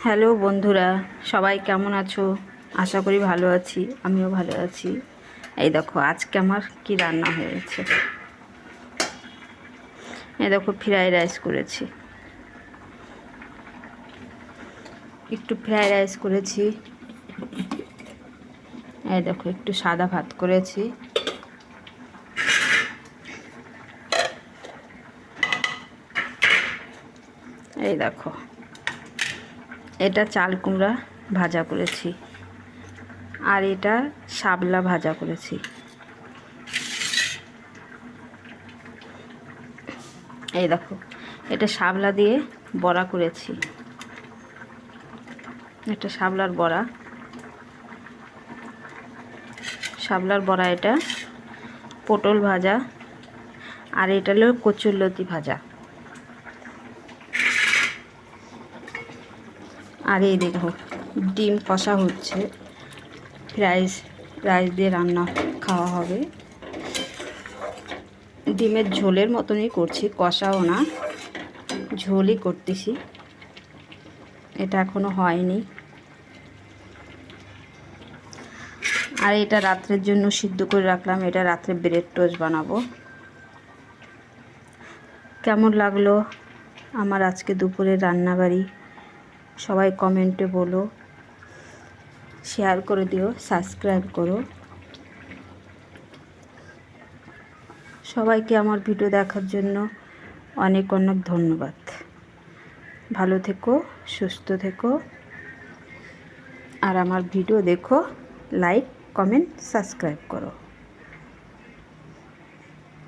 Hello বন্ধুরা, সবাই কেমন আছো? আশা করি ভালো আছি। আমিও ভালো আছি। এই দেখো আজকে আমার কি রান্না হয়েছে। এই দেখো ফ্রাইড রাইস করেছি, একটু ফ্রাইড রাইস করেছি। এই দেখো একটু সাদা ভাত করেছি। এই দেখো এটা চাল কুমড়া ভাজা করেছি, আর এটা শাপলা ভাজা করেছি। এই দেখো এটা শাপলা দিয়ে বড়া করেছি, এটা শাপলার বড়া। শাপলার বড়া এটা, পটল ভাজা, আর এটা হলো কচুরলতি ভাজা। আর এই দেখো ডিম কষা হচ্ছে, রাইস দিয়ে রান্না খাওয়া হবে। ডিমের ঝোলের মতনই করছি, কষাও না, ঝোলই করতেছি। এটা এখনো হয়নি। আর এটা রাত্রের জন্য সিদ্ধ করে রাখলাম, এটা রাত্রে ব্রেড টোস্ট বানাবো। কেমন লাগলো আমার আজকে দুপুরের রান্নাবাড়ি সবাই কমেন্টে বলো, শেয়ার করে দিও, সাবস্ক্রাইব করো। সবাইকে আমার ভিডিও দেখার জন্য অনেক অনেক ধন্যবাদ। ভালো থেকো, সুস্থ থেকো, আর আমার ভিডিও দেখো, লাইক কমেন্ট সাবস্ক্রাইব করো।